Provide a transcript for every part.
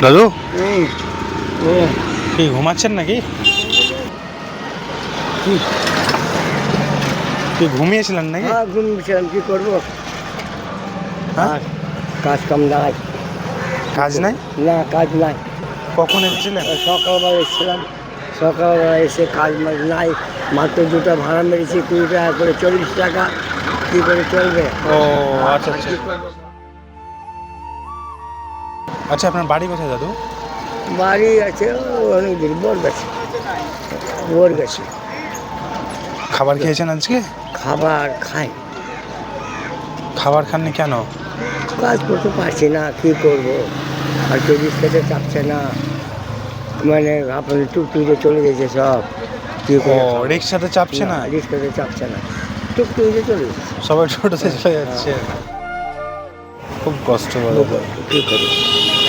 দাদু কি ঘুমাচ্ছেন নাকি? কি ঘুমিয়েছিলেন নাকি? হ্যাঁ ঘুমিয়েছিলাম, কি করবো? হ্যাঁ, কাজ কাম নাই। কাজ নাই? না, কাজ নাই। কখন এসেছিলেন? সকালবেলা এসেছিলাম, সকালবেলা এসে কাজ মাজ নাই। মাত্র দুটো ভাড়া মেরেছি 20 টাকা করে, 40 টাকা। কী করে চলবে? ও আচ্ছা আচ্ছা আচ্ছা, আপনার বাড়ি কোথায় দাদু? বাড়ি আছে অনেক দিন, বোর গেছে। খাবার খেয়েছেন আজকে? খাবার খাই, খাবার খাননি কেন? কাজ করতে পারছি না, কী করবো? আর কেউ রিক্সাতে চাপছে না, মানে আপনার টুকটুকে চলে গেছে সব। কী ও করে খাবো? রিক্সাতে চাপছে না? রিক্সাতে চাপছে না, টুকটুকে চলে গেছে। সবাই টোটোতে চলে যাচ্ছে। খুব কষ্ট বলো। কী করি?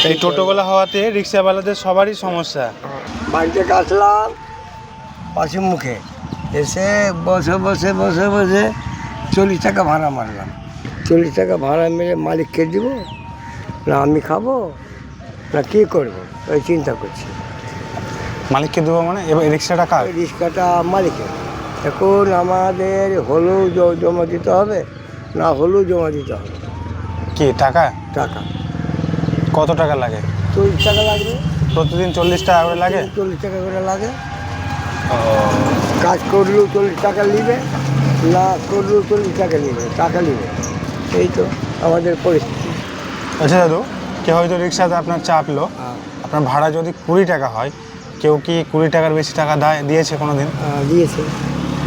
এই টোটোওয়ালা হওয়াতে রিক্সাওয়ালাদের সবারই সমস্যা। বাড়িতে আসলাম পাশে মুখে, এসে বসে 40 টাকা ভাড়া মারলাম। 40 টাকা ভাড়া মেরে মালিককে দিব না আমি খাবো, না কী করবো? ওই চিন্তা করছি। মালিককে দেবো মানে? এবার রিক্সাটা কার? ওই রিক্সাটা মালিকের। এখন আমাদের হলেও জমা দিতে হবে, না হলেও জমা দিতে হবে। কি টাকা? টাকা কত টাকা লাগে? 40 টাকা লাগবে। প্রতিদিন 40 টাকা করে লাগে? 40 টাকা করে লাগে। ও কাজ করলেও 40 টাকা নিবে, না করলেও 40 টাকা নিবে। এই তো আমাদের পরিস্থিতি। আচ্ছা দাদু, কেউ হয়তো রিক্সাতে আপনার চাপলো, আপনার ভাড়া যদি 20 টাকা হয়, কেউ কি 20 টাকার বেশি টাকা দিয়েছে কোনো দিন? দিয়েছে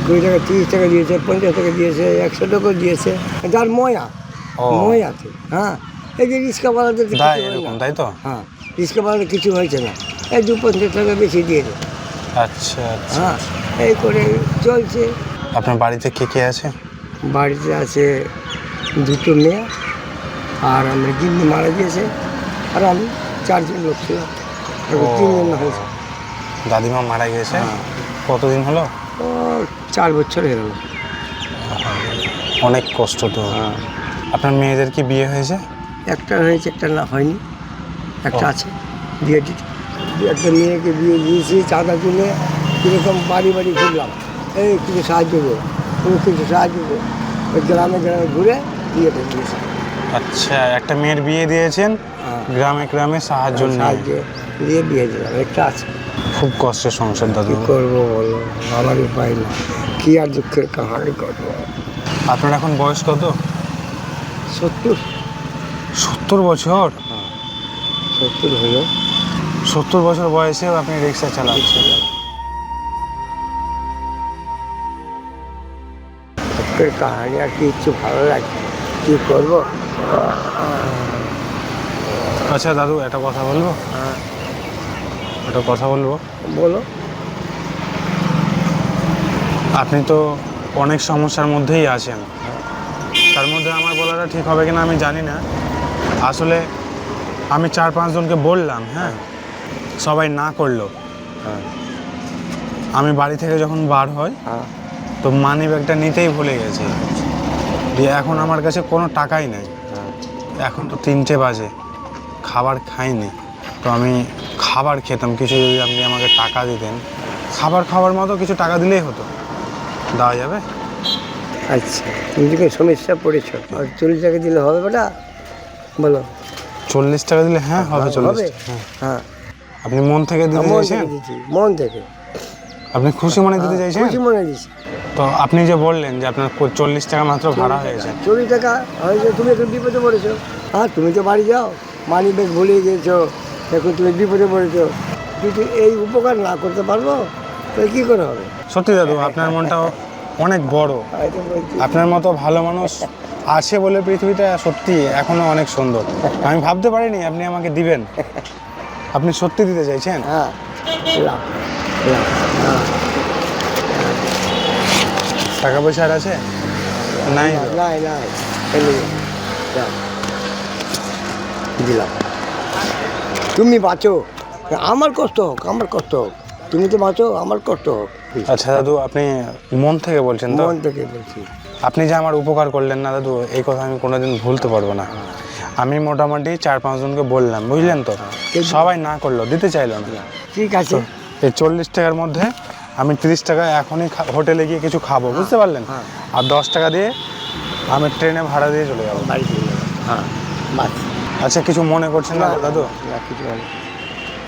20 টাকা, 30 টাকা দিয়েছে, 50 টাকা দিয়েছে, 100 টাকা দিয়েছে, যার মই আছে। হ্যাঁ, এই যে রিক্সাওয়ালাদের এরকম, তাই তো? হ্যাঁ, রিক্সাওয়ালাদের কিছু হয়েছে না, এই 2-50 টাকা বেশি দিয়েছে। আচ্ছা আচ্ছা। হ্যাঁ, এই করে চলছে। আপনার বাড়িতে কে কে আছে? বাড়িতে আছে 2টো মেয়ে, আর আমার গিন্নি মারা গিয়েছে, আর আমি 4 জন লোক ছিলাম। 3 জন হয়েছে। দাদিমা মারা গিয়েছে? হ্যাঁ। কতদিন হলো? 4 বছর হয়ে গেল। অনেক কষ্ট তো। হ্যাঁ, আপনার মেয়েদের কি বিয়ে হয়েছে? একটা হয়েছে, একটা না হয়নি, একটা আছে। বিয়ে একটা মেয়েকে বিয়ে দিয়েছি চাঁদা তুলে, কীরকম বাড়ি ঘুরলাম, এই কিছু সাহায্য করো, ওই গ্রামে ঘুরে বিয়েটা দিয়েছি। আচ্ছা, একটা মেয়ের বিয়ে দিয়েছেন, গ্রামে সাহায্য দিয়ে বিয়ে দিলাম। একটা আছে। খুব কষ্টের সংসার দাদু। কী করবো বলো, আমার উপায় না, কী আর দুঃখের কাহানি করবো। আপনার এখন বয়স কত? 70। 70 বছর? 70 হলো। 70 বছর বয়সেও আপনি রিক্সা চালাচ্ছেন? দুঃখের কাহানি, আর কিচ্ছু ভালো লাগে, কী করবো? আচ্ছা দাদু, একটা কথা বলবো? বলো। আপনি তো অনেক সমস্যার মধ্যেই আছেন, তার মধ্যে আমার বলাটা ঠিক হবে কিনা আমি জানি না। আসলে আমি 4-5 জনকে বললাম, হ্যাঁ, সবাই না করলো। আমি বাড়ি থেকে যখন বার হই, তো মানি ব্যাগটা নিতেই ভুলে গেছি, দিয়ে এখন আমার কাছে কোনো টাকাই নেই। এখন তো 3টে বাজে, খাবার খাইনি। তো আমি খাবার খেতাম, কিছু যদি আপনি আমাকে টাকা দিতেন, খাবার খাওয়ার মতো কিছু টাকা দিলেই হতো। দেওয়া যাবে? আচ্ছা, তুমি যখন সমস্যা পড়েছো, আর 40 টাকা দিলে হবে বেটা? বলো। 40 টাকা দিলে? হ্যাঁ হবে, 40। হ্যাঁ, আপনি মন থেকে দিতে চাইছেন? মন থেকে। আপনি খুশি মনে দিতে চাইছেন? খুশি মনে দিচ্ছি। তো আপনি যে বললেন যে আপনার 40 টাকা মাত্র ভাড়া হয়েছে। 40 টাকা হয়েছে, তুমি এখন বিপদে পড়েছো। হ্যাঁ, তুমি তো বাড়ি যাও, মানি ব্যাগ ভুলিয়ে গিয়েছো, এখন তুমি বিপদে পড়েছো। যদি এই উপকার না করতে পারবো তাহলে কী করে হবে? সত্যি দাদু, আপনার মনটা অনেক বড়। আপনার মতো ভালো মানুষ আছে বলে পৃথিবীটা সত্যি এখনো অনেক সুন্দর। আমি ভাবতে পারিনি আপনি আমাকে দিবেন। আপনি সত্যি দিতে চাইছেন? হ্যাঁ, টাকা পয়সা আর আছে? নাই তো? নাই, দিলাম। তুমি বাঁচো, আমার কষ্ট হোক, তুমি তো বাঁচো, আমার কষ্ট হোক। আচ্ছা দাদু, আপনি মন থেকে বলছেন তো? মন থেকে বলছি। আপনি যে আমার উপকার করলেন না দাদু, এই কথা আমি কোনোদিন ভুলতে পারবো না। আমি মোটামুটি 4-5 জনকে বললাম, বুঝলেন তো, সবাই না করলো, দিতে চাইলো না। ঠিক আছে, এই 40 টাকার মধ্যে আমি 30 টাকা এখনই হোটেলে গিয়ে কিছু খাবো, বুঝতে পারলেন? আর 10 টাকা দিয়ে আমি ট্রেনে ভাড়া দিয়ে চলে যাবো। বাড়ি চলে যাবো। হ্যাঁ, বাস। আচ্ছা, কিছু মনে করছেন না দাদু? না,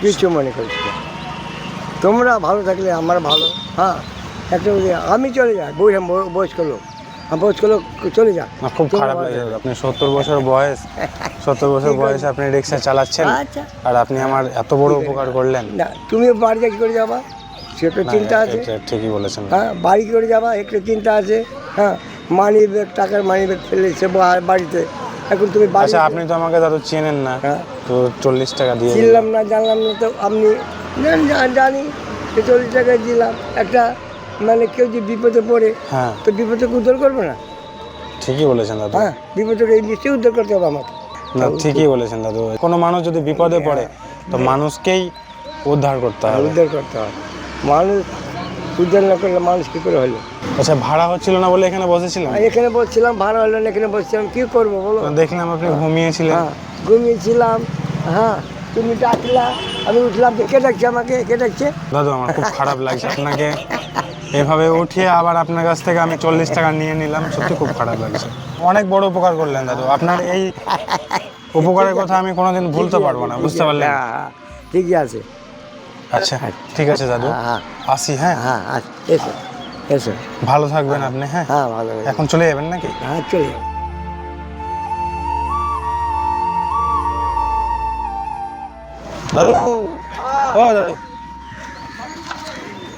কিছু মনে করছি না। তোমরা ভালো থাকলে আমার ভালো। হ্যাঁ, একটা আমি চলে যাই, বয়স্ক লোক, বয়স্ক লোক চলে যা। না, খুব খারাপ লাগে। আপনি 70 বছর বয়স, 70 বছর বয়সে আপনি রিক্সা চালাচ্ছেন, আচ্ছা, আর আপনি আমার এত বড় উপকার করলেন। না, তুমি বাড়ি যা কি করে যাবা, সে একটা চিন্তা আছে। ঠিকই বলেছেন। হ্যাঁ, বাড়ি কি করে যাবা একটা চিন্তা আছে। হ্যাঁ, মানি ব্যাগ, টাকার মানি ব্যাগ ফেলেছে বাড়িতে, এখন তুমি বাড়ি। আচ্ছা, আপনি তো আমাকে দাদু চেনেন না, তো 40 টাকা দিয়ে চিনলাম না, জানলাম না, তো আপনি জানি 40 টাকা দিলাম। একটা মানে কেউ যে বিপদে পড়ে, হ্যাঁ, তো বিপদকে উদ্ধার করবে না? ঠিকই বলেছেন দাদু। হ্যাঁ, বিপদকে নিশ্চয়ই উদ্ধার করতে হবে আমাকে। না, ঠিকই বলেছেন দাদু। কোনো মানুষ যদি বিপদে পড়ে তো মানুষকেই উদ্ধার করতে হবে। উদ্ধার করতে হবে, মানুষ উদ্ধার না করলে মানুষ কী করে হলো? আচ্ছা, ভাড়া হচ্ছিল না বলে এখানে বসেছিলাম। এখানে বসছিলাম, ভাড়া হলো না, এখানে বসছিলাম, কী করবো বলো? দেখলাম আপনি ঘুমিয়েছিলেন। হ্যাঁ, ঘুমিয়েছিলাম। হ্যাঁ, তুমি ডাকলা, আমি উঠলাম। কে ডাকছে আমাকে? কে ডাকছে? দাদু, আমার খুব খারাপ লাগছে আপনাকে এভাবে উঠিয়ে আবার আপনার কাছ থেকে আমি 40 টাকা নিয়ে নিলাম। সত্যি খুব খারাপ লাগছে। অনেক বড় উপকার করলেন দাদু। আপনার এই উপকারের কথা আমি কোনোদিন ভুলতে পারবো না, বুঝতে পারলেন? হ্যাঁ, ঠিকই আছে। আচ্ছা, ঠিক আছে দাদু, আসি। হ্যাঁ, হ্যাঁ, এসো এসো। ভালো থাকবেন আপনি। হ্যাঁ, হ্যাঁ, ভালো। এখন চলে যাবেন নাকি? হ্যাঁ, চলে যাও। দাদু, ও দাদু,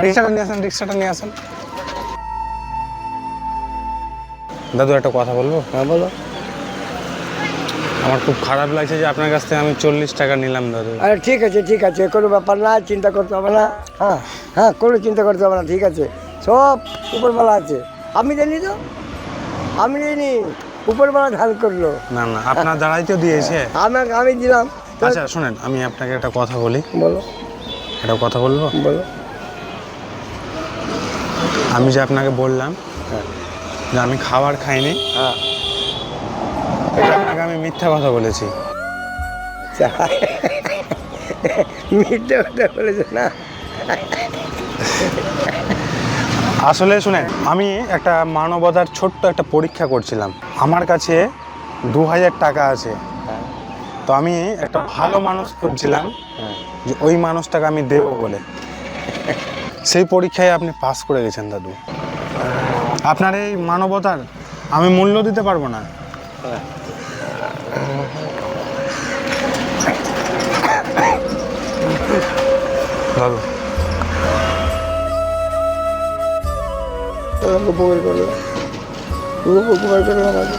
রিক্সাটা নিয়ে আসেন, রিক্সাটা নিয়ে আসেন। দাদু, একটা কথা বলবো? হ্যাঁ, বলো। আমার খুব খারাপ লাগছে যে আপনার কাছ থেকে আমি 40 টাকা নিলাম দাদু। আরে ঠিক আছে, ঠিক আছে, কোনো ব্যাপার না, চিন্তা করতে হবে না। হ্যাঁ হ্যাঁ, কোনো চিন্তা করতে হবে না, ঠিক আছে, সব উপরবেলা আছে। আমি জানি তো, আমি জানি উপরবেলা ধান করলো। না না, আপনার দ্বারাই তো দিয়েছে। আমি দিলাম। আচ্ছা শুনেন, আমি আপনাকে একটা কথা বলি। বলো। একটা কথা বলবো? বলো। আমি যে আপনাকে বললাম যে আমি খাবার খাইনি, হ্যাঁ, এটা আপনাকে আমি মিথ্যা কথা বলেছি। মিথ্যে কথা বলেছে না? আসলে শুনেন, আমি একটা মানবতার ছোট্ট একটা পরীক্ষা করছিলাম। আমার কাছে 2000 টাকা আছে, তো আমি একটা ভালো মানুষ খুঁজছিলাম যে ওই মানুষটাকে আমি দেবো বলে। সেই পরীক্ষায় আপনি পাস করে গেছেন দাদু। আপনার এই মানবতার আমি মূল্য দিতে পারবো না। দাদু, উপকার করো, উপকার করো আমাকে,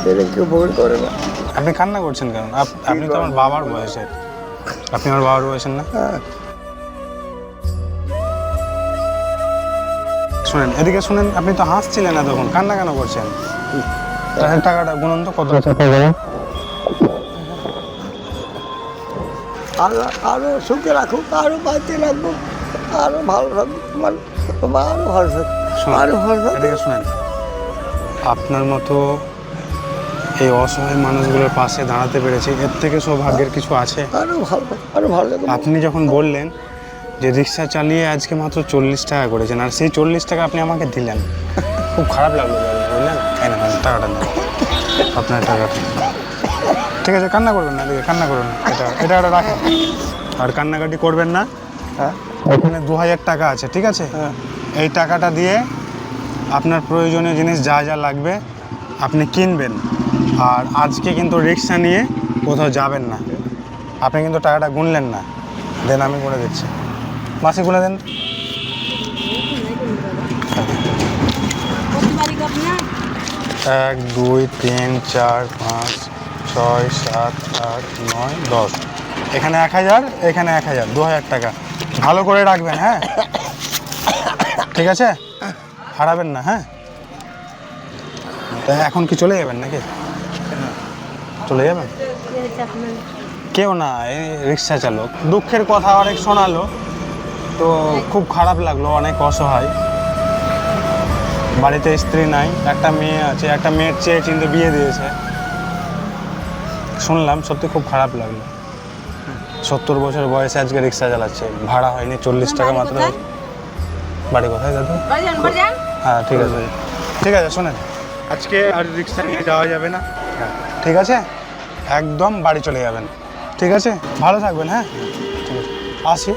এটা কেউ উপকার করে না। আপনি কান্না করছেন কেন? আপনি তো আমার বাবার বয়সের। আপনি আমার বাবার বয়সের না? হ্যাঁ, শুনেন, এদিকে শুনেন। আপনি তো হাসছিলেন না তখন, কান্না কেন করছেন? টাকাটা গুনুন তো কত টাকা। আরো সুখে রাখুক, আরো বাঁচতে রাখবো, আরো ভালো রাখবো, মানে আরো ভালো থাকবো, আরো ভালো থাকবো। এদিকে শুনেন, আপনার মতো এই অসহায় মানুষগুলোর পাশে দাঁড়াতে পেরেছি, এর থেকে সৌভাগ্যের কিছু আছে? আরো ভালো, আরো ভালো থাকবো। আপনি যখন বললেন যে রিক্সা চালিয়ে আজকে মাত্র 40 টাকা করেছেন, আর সেই 40 টাকা আপনি আমাকে দিলেন, খুব খারাপ লাগলো বুঝলেন? তাই না? টাকাটা নেই, আপনার টাকাটা। ঠিক আছে, কান্না করবেন না, এদিকে কান্না করবেন না, এটা রাখেন, আর কান্নাকাটি করবেন না। হ্যাঁ, ওখানে 2000 টাকা আছে, ঠিক আছে? এই টাকাটা দিয়ে আপনার প্রয়োজনীয় জিনিস যা যা লাগবে আপনি কিনবেন। আর আজকে কিন্তু রিক্সা নিয়ে কোথাও যাবেন না। আপনি কিন্তু টাকাটা গুনলেন না, দেন আমি করে দিচ্ছি। মাসি গুনে দেন। 1 2 3 4 5 6 7 8 9 10। এখানে 1000, এখানে 1000, 2000 টাকা। ভালো করে রাখবেন, হ্যাঁ? ঠিক আছে, হারাবেন না। হ্যাঁ, তা এখন কি চলে যাবেন নাকি? চলে যাবেন? কেউ না, এই রিক্সা চালক দুঃখের কথা অনেক শোনালো, তো খুব খারাপ লাগলো। অনেক অসহায়, বাড়িতে স্ত্রী নাই, একটা মেয়ে আছে, একটা মেয়ের চেয়ে চিন্তে বিয়ে দিয়েছে। শুনলাম সত্যি খুব খারাপ লাগলো। 70 বছর বয়সে আজকে রিক্সা চালাচ্ছে, ভাড়া হয়নি 40 টাকা মাত্র। বাড়ি কোথায় দাদু? হ্যাঁ ঠিক আছে, ঠিক আছে শোনেন, আজকে আর রিক্সা নিয়ে যাওয়া যাবে না। হ্যাঁ ঠিক আছে, একদম বাড়ি চলে যাবেন। ঠিক আছে, ভালো থাকবেন। হ্যাঁ ঠিক আছে, আসি।